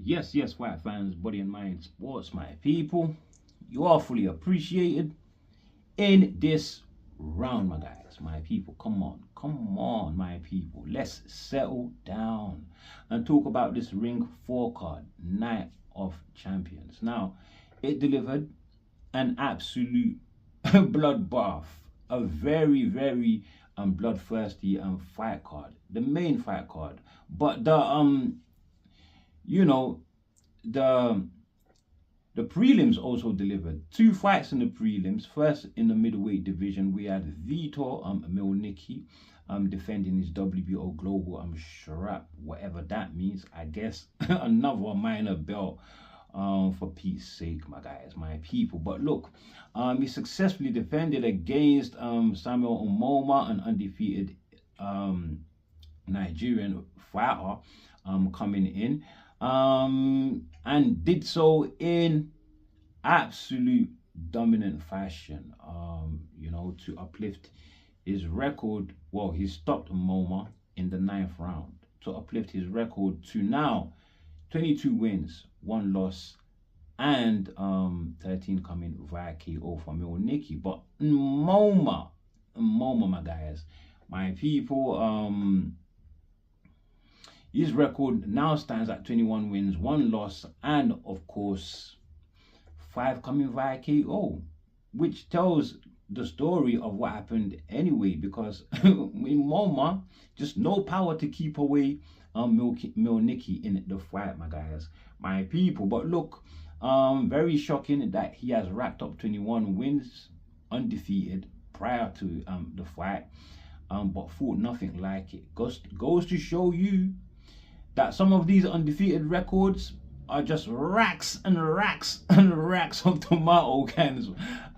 Yes, fight fans, body and mind sports, my people. You are fully appreciated in this round, my guys, my people. Come on, my people. Let's settle down and talk about this Ring 4 card, Night of Champions. Now, it delivered an absolute bloodbath, a very bloodthirsty fight card, the main fight card. But you know, the the prelims also delivered two fights in the prelims. First, in the middleweight division, we had Vitor Milnicki defending his WBO Global strap, whatever that means. I guess another minor belt for Pete's sake, my guys, my people. But look, he successfully defended against Samuel Umoma, an undefeated Nigerian fighter coming in, and did so in absolute dominant fashion, to uplift his record. Well, he stopped Umoma in the 9th round to uplift his record to now 22 wins, 1 loss, and 13 coming via KO for Milnicki. But Umoma, my guys, my people, his record now stands at 21 wins, 1 loss, and of course 5 coming via KO, which tells the story of what happened anyway, because Umoma just no power to keep away Milnicki in the fight, my guys, my people. But look, very shocking that he has racked up 21 wins undefeated prior to the fight, but fought nothing like it. Goes to show you that some of these undefeated records are just racks and racks and racks of tomato cans.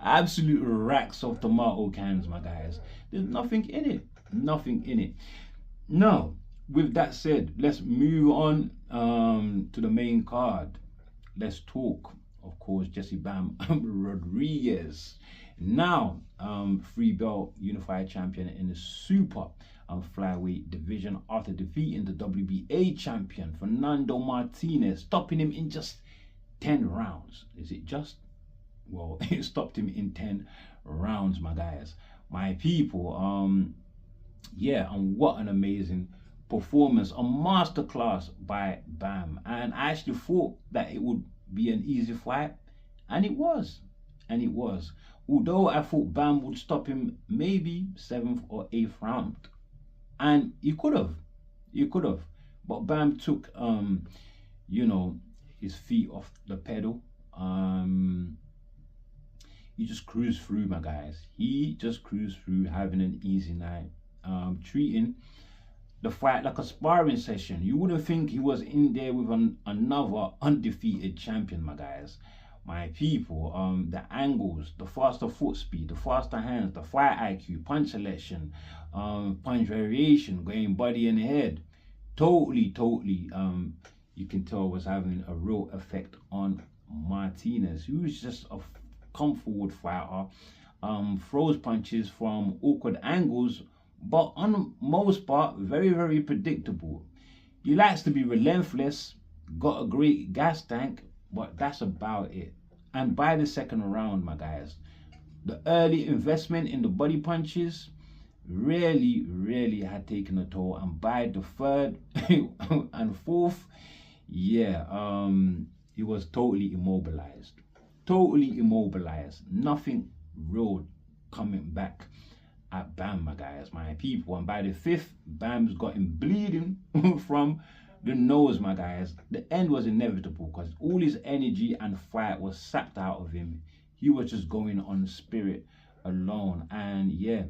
Absolute racks of tomato cans, my guys. There's nothing in it. Nothing in it. Now, with that said, let's move on to the main card. Let's talk, of course, Jesse Bam Rodriguez. Now, 3-belt unified champion in the super flyweight division after defeating the WBA champion Fernando Martinez, stopping him in just 10 rounds. Is it just? Well, it stopped him in 10 rounds, my guys, my people. Yeah, and what an amazing performance, a masterclass by Bam. And I actually thought that it would be an easy fight, and it was. Although I thought Bam would stop him maybe 7th or 8th round, and he could have, but Bam took his feet off the pedal. He just cruised through, my guys. He just cruised through, having an easy night, treating the fight like a sparring session. You wouldn't think he was in there with another undefeated champion, my guys, my people. The angles, the faster foot speed, the faster hands, the fight IQ, punch selection, punch variation, going body and head, totally you can tell was having a real effect on Martinez, who's just a come forward fighter, throws punches from awkward angles, but on most part very predictable. He likes to be relentless, got a great gas tank, but that's about it. And by the 2nd round, my guys, the early investment in the body punches really had taken a toll, and by the 3rd and 4th, yeah, he was totally immobilized, nothing real coming back at Bam, my guys, my people. And by the 5th, Bam's got him bleeding from the nose, my guys. The end was inevitable because all his energy and fight was sapped out of him. He was just going on spirit alone. And yeah,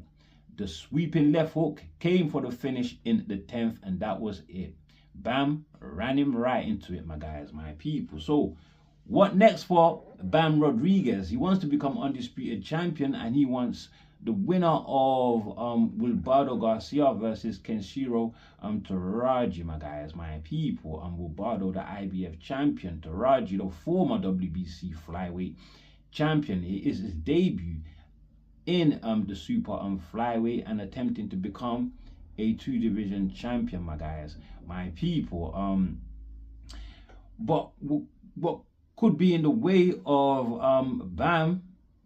the sweeping left hook came for the finish in the 10th, and that was it. Bam ran him right into it, my guys, my people. So what next for Bam Rodriguez? He wants to become undisputed champion, and he wants the winner of Wilbardo Garcia versus Kenshiro Taraji, my guys, my people. Wilbardo, the IBF champion, Taraji, the former WBC flyweight champion. It is his debut in the super flyweight and attempting to become a 2-division champion, my guys, my people. but what could be in the way of Bam,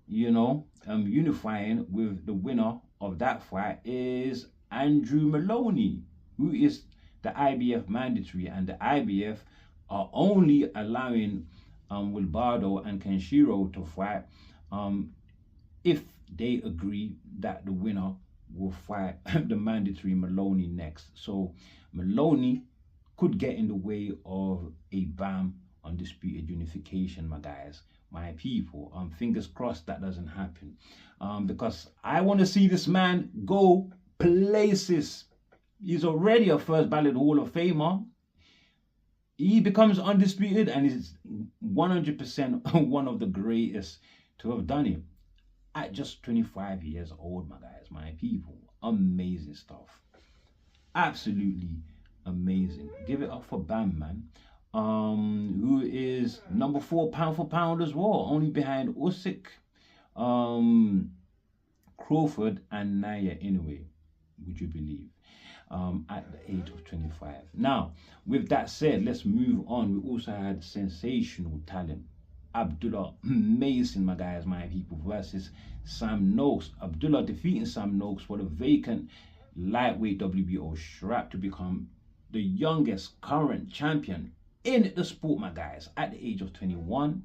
unifying with the winner of that fight is Andrew Maloney, who is the IBF mandatory, and the IBF are only allowing Wilbardo and Kenshiro to fight if they agree that the winner will fight the mandatory Maloney next. So Maloney could get in the way of a BAM undisputed unification, my guys, my people. Fingers crossed that doesn't happen, because I want to see this man go places. He's already a first ballot Hall of Famer. He becomes undisputed and is 100% one of the greatest to have done it at just 25 years old, my guys, my people. Amazing stuff. Absolutely amazing. Give it up for Bam, man. Who is number 4 pound for pound as well, only behind Usyk, Crawford, and Naya Inoue, would you believe, at the age of 25. Now, with that said, let's move on. We also had sensational talent. Abdullah Mason, my guys, my people, versus Sam Noakes. Abdullah defeating Sam Noakes for the vacant lightweight WBO strap to become the youngest current champion in the sport, my guys, at the age of 21.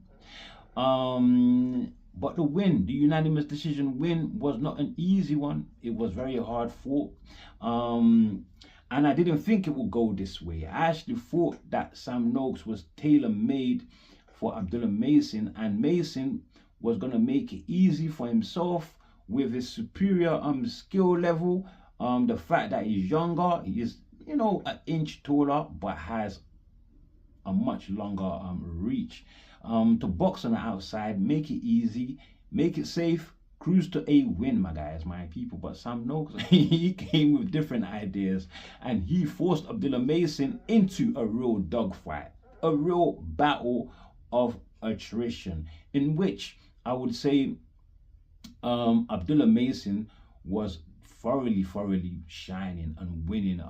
But the unanimous decision win, was not an easy one. It was very hard fought. And I didn't think it would go this way. I actually thought that Sam Noakes was tailor-made for Abdullah Mason, and Mason was going to make it easy for himself with his superior skill level. The fact that he's younger, he is, an inch taller, but has a much longer reach. To box on the outside, make it easy, make it safe, cruise to a win, my guys, my people. But Sam Noakes, he came with different ideas, and he forced Abdullah Mason into a real dogfight, a real battle of attrition, in which I would say Abdullah Mason was thoroughly shining and winning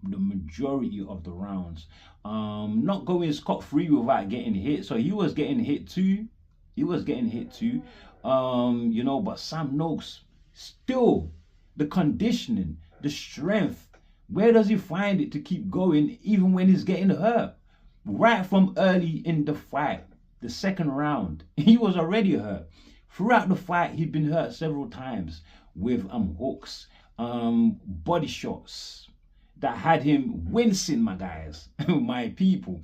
the majority of the rounds, not going scot-free without getting hit. So he was getting hit too, but Sam Noakes, still, the conditioning, the strength, where does he find it to keep going even when he's getting hurt? Right from early in the fight, the second round, he was already hurt. Throughout the fight, he'd been hurt several times with hooks, body shots that had him wincing, my guys, my people,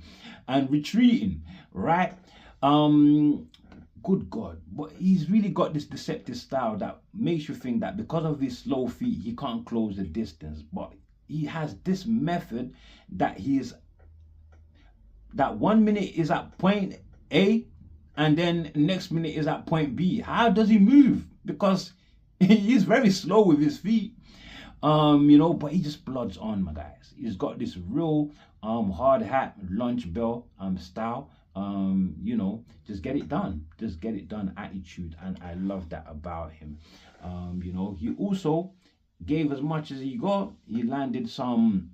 and retreating, right? Good God, but he's really got this deceptive style that makes you think that because of his slow feet, he can't close the distance. But he has this method that that 1 minute is at point A, and then next minute is at point B. How does he move? Because he's very slow with his feet, but he just bloods on, my guys. He's got this real hard hat lunch bell style, just get it done attitude, and I love that about him. He also gave as much as he got. He landed some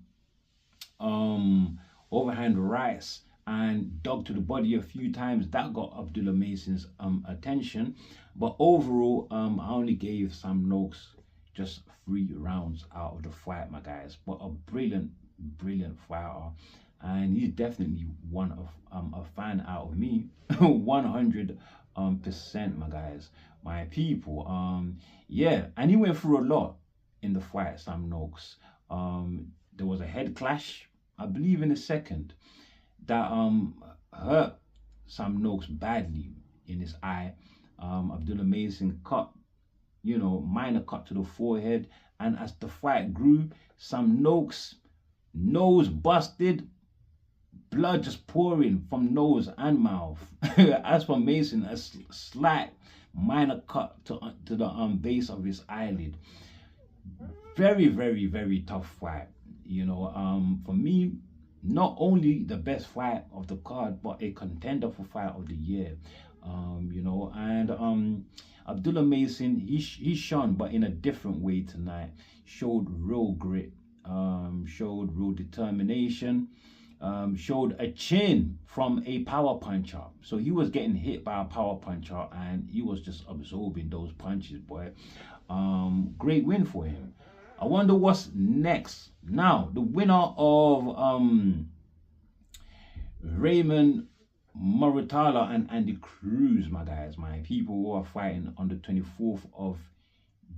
overhand rights and dug to the body a few times. That got Abdullah Mason's attention. But overall, I only gave Sam Noakes just 3 rounds out of the fight, my guys. But a brilliant fighter, and he's definitely one of a fan out of me. 100%, my guys, my people. Yeah, and he went through a lot in the fight, Sam Noakes. There was a head clash, I believe, in the second, that hurt Sam Noakes badly in his eye. Abdullah Mason cut, minor cut to the forehead, and as the fight grew, Sam Noakes' nose busted, blood just pouring from nose and mouth. As for Mason, a slight minor cut to the base of his eyelid. Very tough fight. For me, not only the best fight of the card, but a contender for fight of the year. And Abdullah Mason, he shone, but in a different way tonight. Showed real grit, showed real determination, showed a chin from a power puncher. So he was getting hit by a power puncher and he was just absorbing those punches, boy. Great win for him. I wonder what's next. Now, the winner of Raymond Muratala and Andy Cruz, my guys, my people who are fighting on the 24th of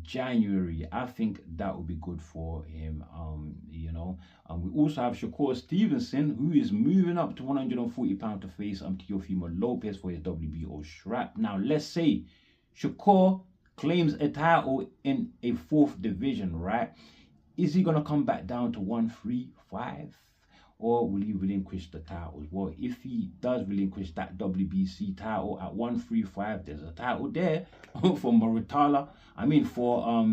January. I think that would be good for him. We also have Shakur Stevenson, who is moving up to 140 pounds to face Teofimo Lopez for his WBO strap. Now, let's say Shakur claims a title in a 4th division, right? Is he gonna come back down to 135? Or will he relinquish the titles? Well, if he does relinquish that WBC title at 135, there's a title there for Muratala. I mean, for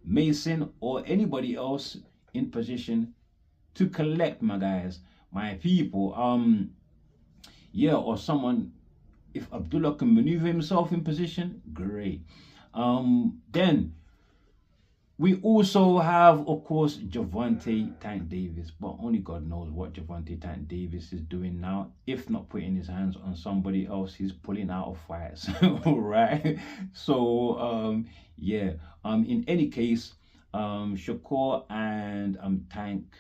Mason or anybody else in position to collect, my guys, my people. Or someone, if Abdullah can maneuver himself in position, great. Then we also have, of course, Gervonta Tank Davis, but only God knows what Gervonta Tank Davis is doing now. If not putting his hands on somebody else, he's pulling out of fights, right? So, in any case, Shakur and Tank,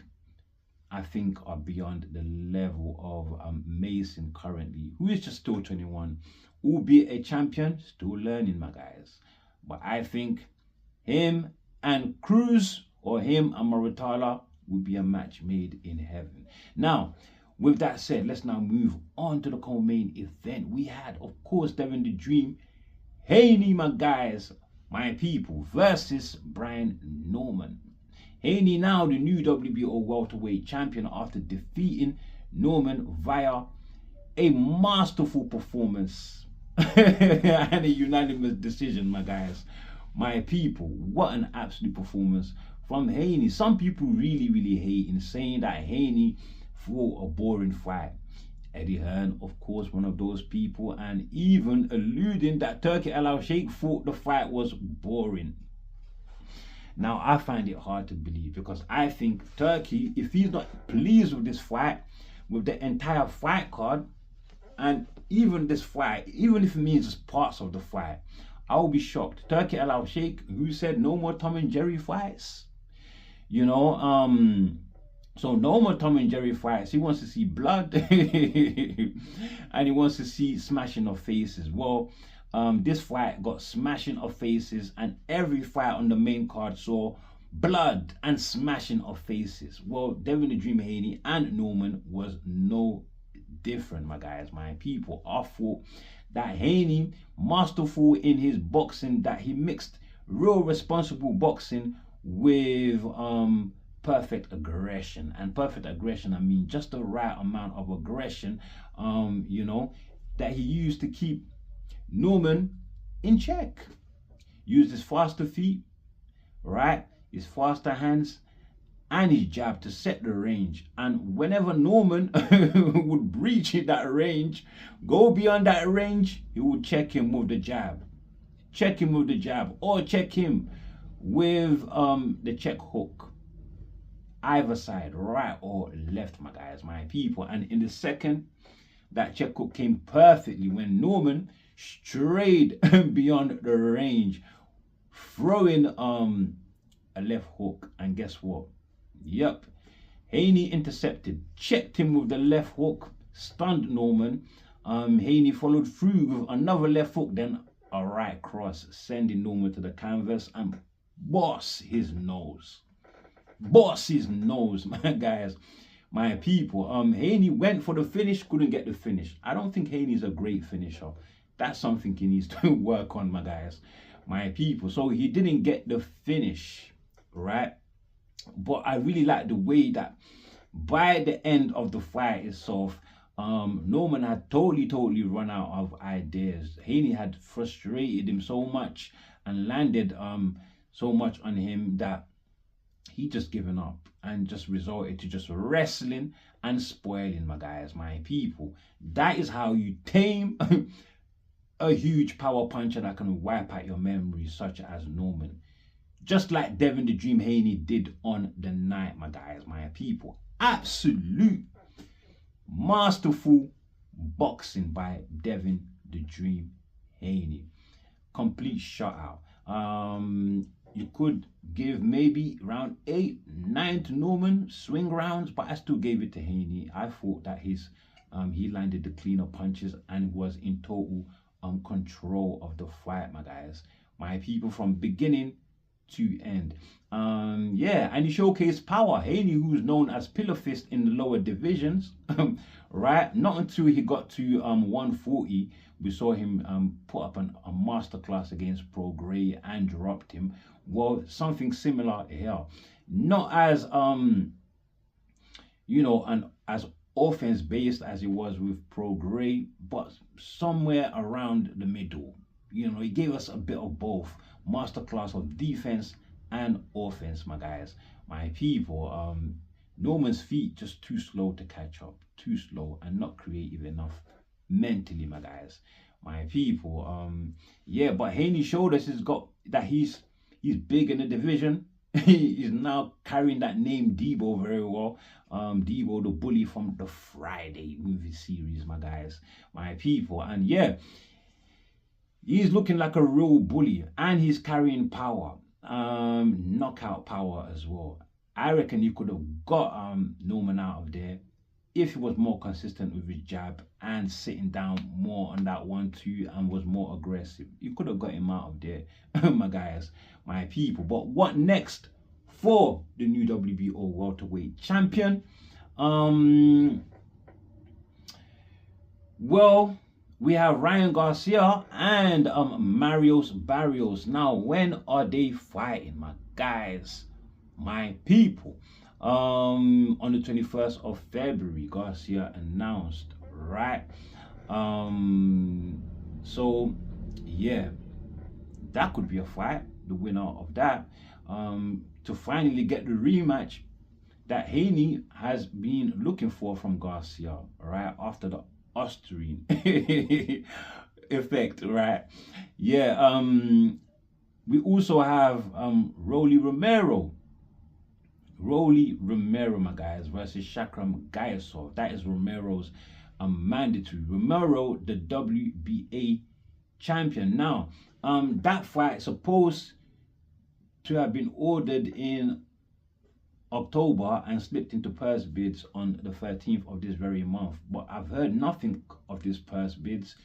I think, are beyond the level of Mason currently, who is just still 21, albeit a champion, still learning, my guys. But I think him and Cruz, or him and Muratala, would be a match made in heaven. Now, with that said, let's now move on to the co-main event. We had, of course, Devin the Dream Haney, my guys, my people, versus Brian Norman. Haney now the new WBO welterweight champion after defeating Norman via a masterful performance and a unanimous decision, my guys. My people, what an absolute performance from Haney. Some people really, really hate in saying that Haney fought a boring fight. Eddie Hearn, of course, one of those people, and even alluding that Turki Al-Sheikh thought the fight was boring. Now, I find it hard to believe because I think Turki, if he's not pleased with this fight, with the entire fight card, and even this fight, even if it means just parts of the fight, I will be shocked. Turki Al-Sheikh, who said no more Tom and Jerry fights, so no more Tom and Jerry fights. He wants to see blood and he wants to see smashing of faces. Well, this fight got smashing of faces, and every fight on the main card saw blood and smashing of faces. Well, Devin the Dream Haney and Norman was no different, my guys, my people. I thought that Haney, masterful in his boxing, that he mixed real responsible boxing with perfect aggression. And perfect aggression, I mean just the right amount of aggression, that he used to keep Norman in check. Used his faster feet, right? His faster hands and his jab to set the range. And whenever Norman would breach that range, go beyond that range, he would check him with the jab. Check him with the jab, or check him with the check hook. Either side, right or left, my guys, my people. And in the second, that check hook came perfectly when Norman strayed beyond the range, throwing a left hook. And guess what? Yep, Haney intercepted, checked him with the left hook, stunned Norman. Haney followed through with another left hook, then a right cross, sending Norman to the canvas and boss his nose. Boss his nose, my guys, my people. Haney went for the finish, couldn't get the finish. I don't think Haney's a great finisher. That's something he needs to work on, my guys, my people. So he didn't get the finish, right? But I really like the way that by the end of the fight itself, Norman had totally run out of ideas. Haney had frustrated him so much and landed so much on him that he just given up and just resorted to just wrestling and spoiling, my guys, my people. That is how you tame a huge power puncher that can wipe out your memories, such as Norman. Just like Devin the Dream Haney did on the night, my guys, my people. Absolute Masterful boxing by Devin the Dream Haney. Complete shutout. You could give maybe round 8, 9 to Norman, swing rounds, but I still gave it to Haney. I thought that he landed the cleaner punches and was in total control of the fight, my guys. My people, from beginning to end. Yeah, and he showcased power. Haney, who's known as Pillar Fist in the lower divisions, right? Not until he got to 140, we saw him put up a masterclass against Pro Gray and dropped him. Well, something similar here. Not as as offense based as it was with Pro Gray, but somewhere around the middle. He gave us a bit of both. Masterclass of defense and offense, my guys. My people, Norman's feet just too slow to catch up. Too slow and not creative enough mentally, my guys. My people, yeah, but Haney showed us he's big in the division. He's now carrying that name Debo very well. Debo, the bully from the Friday movie series, my guys, my people. And yeah, he's looking like a real bully, and he's carrying power, knockout power as well. I reckon you could have got Norman out of there if he was more consistent with his jab and sitting down more on that 1-2 and was more aggressive. You could have got him out of there, my guys, my people. But what next for the new WBO welterweight champion? Well, we have Ryan Garcia and Marios Barrios. Now, when are they fighting, my guys, my people? On the 21st of February, Garcia announced, right? So yeah, that could be a fight, the winner of that, to finally get the rematch that Haney has been looking for from Garcia, right? After the Austrian effect, right? Yeah, we also have Rolly Romero, my guys, versus Shakram Gayasov. That is Romero's mandatory. Romero, the WBA champion. Now, that fight supposed to have been ordered in October and slipped into purse bids on the 13th of this very month. But I've heard nothing of this purse bids,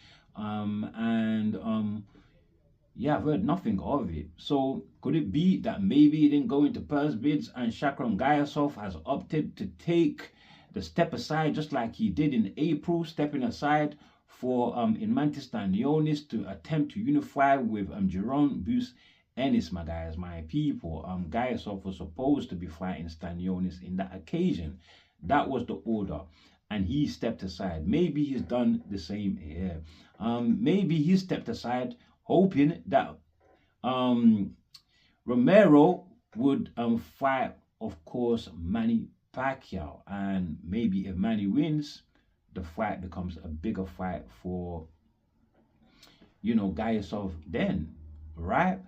yeah, I've heard nothing of it. So could it be that maybe it didn't go into purse bids and Shakram Gayasov has opted to take the step aside, just like he did in April, stepping aside for Inmantis Stanionis to attempt to unify with Jerome Bus Ennis, my guys, my people. Gayasov was supposed to be fighting Stanionis in that occasion. That was the order, and he stepped aside. Maybe he's done the same here. Maybe he stepped aside hoping that Romero would fight, of course, Manny Pacquiao. And maybe if Manny wins, the fight becomes a bigger fight for, Gayasov then, right?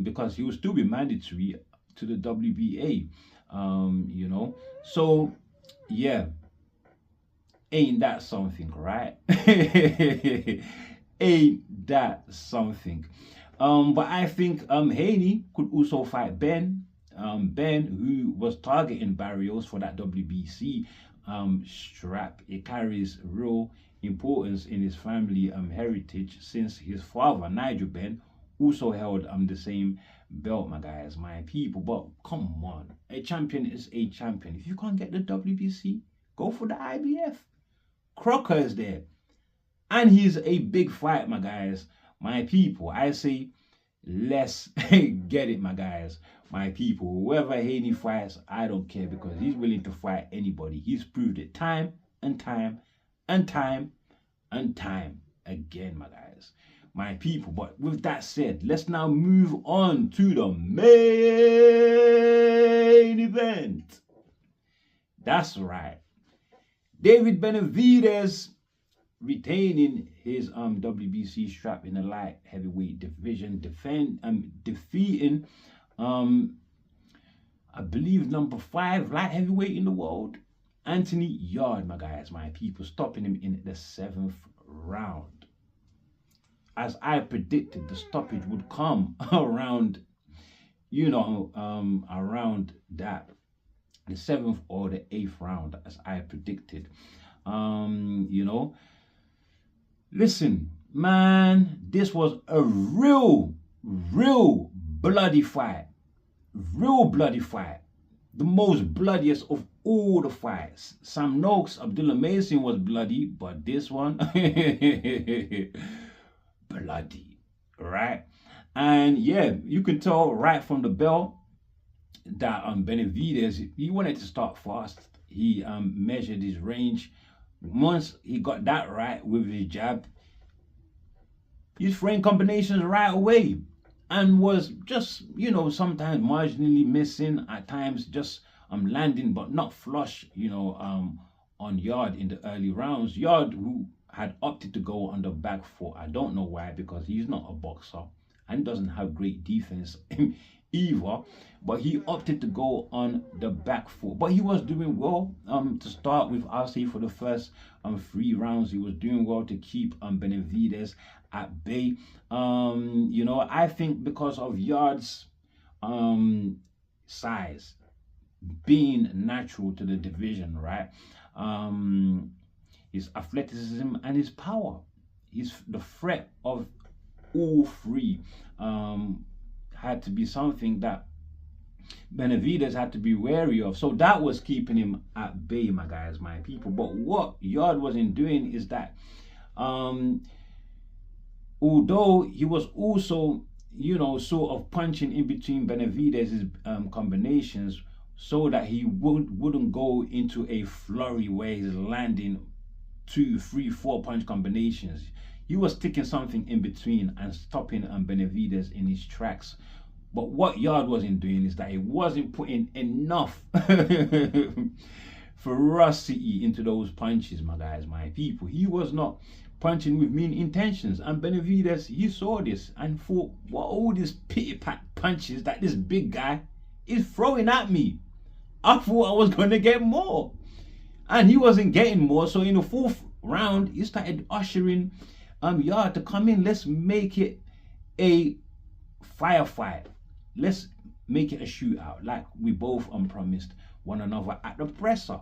Because he will still be mandatory to the WBA, So, yeah, ain't that something, right? Ain't that something? But I think Haney could also fight Ben. Ben, who was targeting Barrios for that WBC strap. It carries real importance in his family heritage, since his father, Nigel Ben, also held the same belt, my guys, my people. But come on, a champion is a champion. If you can't get the WBC, go for the IBF. Crocker is there. And he's a big fight, my guys, my people. I say, let's get it, my guys, my people. Whoever Haney fights, I don't care, because he's willing to fight anybody. He's proved it time and time and time and time again, my guys, my people. But with that said, let's now move on to the main event. That's right. David Benavidez retaining his WBC strap in the light heavyweight division, defeating I believe number 5 light heavyweight in the world, Anthony Yarde, my guys, my people, stopping him in the 7th round. As I predicted, the stoppage would come around, around that, the 7th or the 8th round, as I predicted. Listen, man, this was a real bloody fight. Real bloody fight. The most bloodiest of all the fights. Sam Noaks, Abdullah Mason was bloody, but this one, bloody, right? And yeah, you can tell right from the bell that Benavidez, he wanted to start fast. He measured his range. Once he got that right with his jab, his frame combinations right away, and was just, sometimes marginally missing, at times just landing, but not flush, on Yarde in the early rounds. Yarde, who had opted to go on the back foot. I don't know why, because he's not a boxer and doesn't have great defense either, but he opted to go on the back foot. But he was doing well to start with. I'll say for the first 3 rounds, he was doing well to keep Benavidez at bay. I think because of Yarde's size being natural to the division, right? His athleticism and his power, the threat of all three had to be something that Benavidez had to be wary of. So that was keeping him at bay, my guys, my people. But what Yarde wasn't doing is that although he was also, sort of punching in between Benavidez's combinations, so that he wouldn't go into a flurry where he's landing 2, 3, 4 punch combinations. He was sticking something in between and stopping Benavidez in his tracks. But what Yarde wasn't doing is that he wasn't putting enough ferocity into those punches, my guys, my people. He was not punching with mean intentions. And Benavidez, he saw this and thought, what all these pity-pat punches that this big guy is throwing at me? I thought I was going to get more. And he wasn't getting more. So in the 4th round, he started ushering Yarde to come in. Let's make it a firefight. Let's make it a shootout, like we both promised one another at the presser.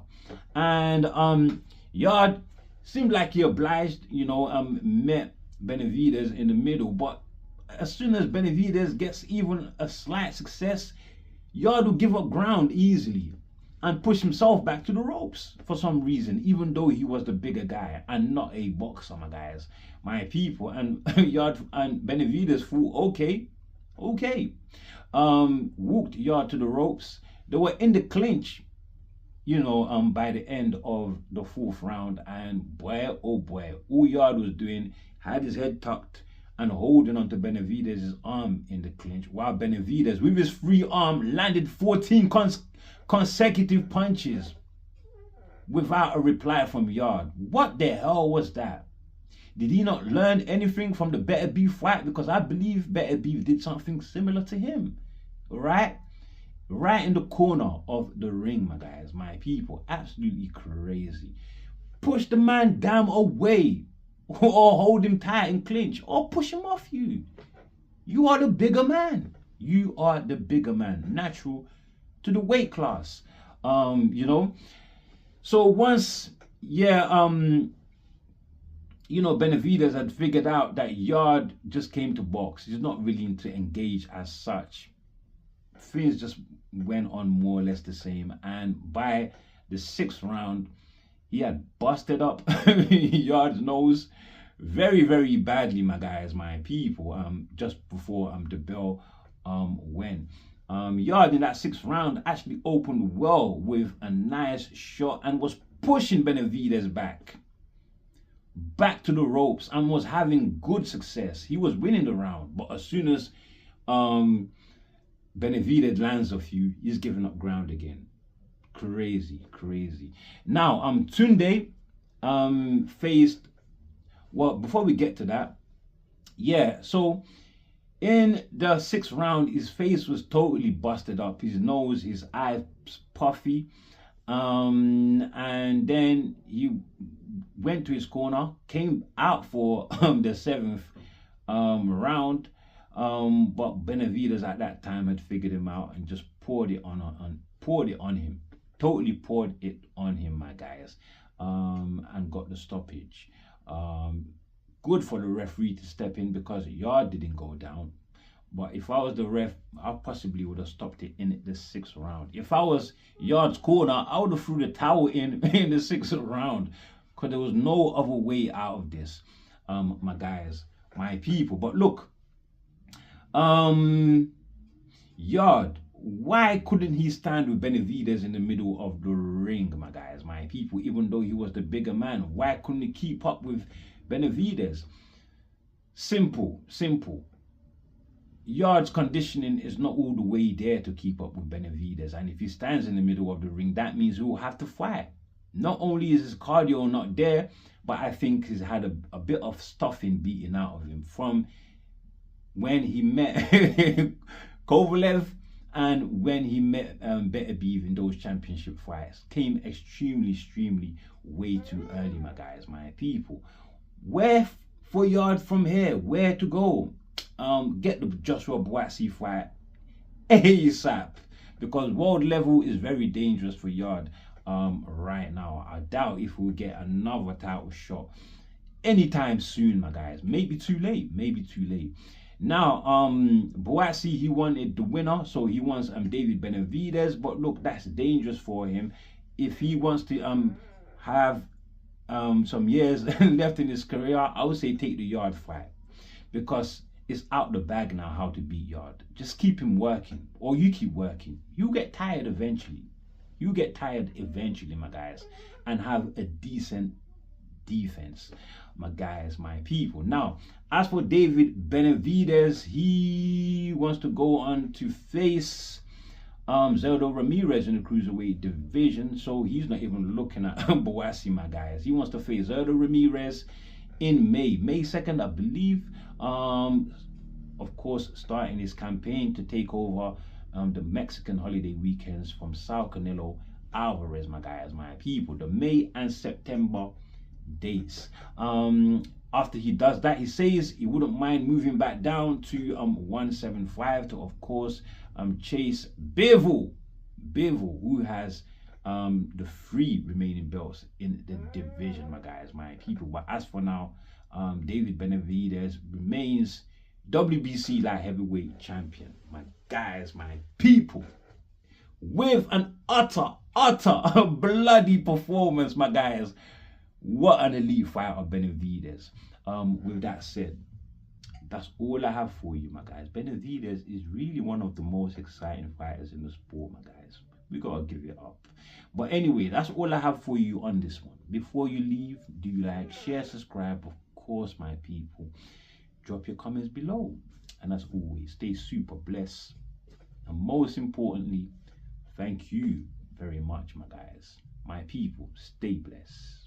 And Yarde seemed like he obliged, met Benavidez in the middle. But as soon as Benavidez gets even a slight success, Yarde will give up ground easily and push himself back to the ropes for some reason, even though he was the bigger guy and not a boxer, my guys, my people. And Yarde and Benavidez thought, okay, walked Yarde to the ropes. They were in the clinch, by the end of the 4th round, and boy, oh boy, all Yarde was doing, had his head tucked and holding onto Benavidez's arm in the clinch, while Benavidez, with his free arm, landed 14 consecutive punches without a reply from Yarde. What the hell was that? Did he not learn anything from the Better Beef fight? Because I believe Better Beef did something similar to him, right in the corner of the ring, my guys, my people. Absolutely crazy. Push the man damn away, or hold him tight and clinch, or push him off you. You are the bigger man. You are the bigger man, natural to the weight class. So once, Benavidez had figured out that Yarde just came to box. He's not willing to engage as such. Things just went on more or less the same. And by the 6th round, he had busted up Yarde's nose very, very badly, my guys, my people, just before the bell went. Yarde in that 6th round actually opened well with a nice shot and was pushing Benavidez back to the ropes and was having good success. He was winning the round, but as soon as Benavidez lands a few, he's giving up ground again. Crazy. Now, Tunde faced, well, before we get to that, so in the 6th round, his face was totally busted up. His nose, his eyes puffy. And and then he went to his corner, came out for the seventh round. But Benavidez at that time had figured him out and just poured it on him. Totally poured it on him, my guys. And got the stoppage. Good for the referee to step in because Yarde didn't go down. But if I was the ref, I possibly would have stopped it in the 6th round. If I was Yarde's corner, I would have threw the towel in the 6th round because there was no other way out of this, my guys, my people. But look, Yarde, why couldn't he stand with Benavidez in the middle of the ring, my guys, my people, even though he was the bigger man? Why couldn't he keep up with Benavidez? Simple. Yarde's conditioning is not all the way there to keep up with Benavidez, and if he stands in the middle of the ring, that means he will have to fight. Not only is his cardio not there, but I think he's had a bit of stuffing beaten out of him from when he met Kovalev and when he met Benavidez in those championship fights. Came extremely way too early, my guys, my people. Where for Yarde from here? Where to go? Get the Joshua Buatsi fight ASAP, because world level is very dangerous for Yarde right now. I doubt if we'll get another title shot anytime soon, my guys. Maybe too late. Now, Buatsi, he wanted the winner, so he wants David Benavidez, but look, that's dangerous for him. If he wants to have some years left in his career, I would say take the Yarde fight, because it's out the bag now how to beat Yarde. Just keep him working, or you keep working. You get tired eventually. My guys, and have a decent defense, my guys, my people. Now, as for David Benavidez, he wants to go on to face Zeldo Ramirez in the cruiserweight division, so he's not even looking at Buatsi, my guys. He wants to face Zeldo Ramirez in May 2nd, I believe. Of course, starting his campaign to take over the Mexican holiday weekends from Sal Canelo Alvarez, my guys, my people. The May and September dates. After he does that, he says he wouldn't mind moving back down to 175 to, of course, chase Bivol, who has the 3 remaining belts in the division, my guys, my people. But as for now, David Benavidez remains WBC light heavyweight champion, my guys, my people, with an utter bloody performance, my guys. What an elite fighter Benavidez. With that said, that's all I have for you, my guys. Benavidez is really one of the most exciting fighters in the sport, my guys. We gotta give it up. But anyway, that's all I have for you on this one. Before you leave, do like, share, subscribe, of course, my people. Drop your comments below. And as always, stay super blessed. And most importantly, thank you very much, my guys. My people, stay blessed.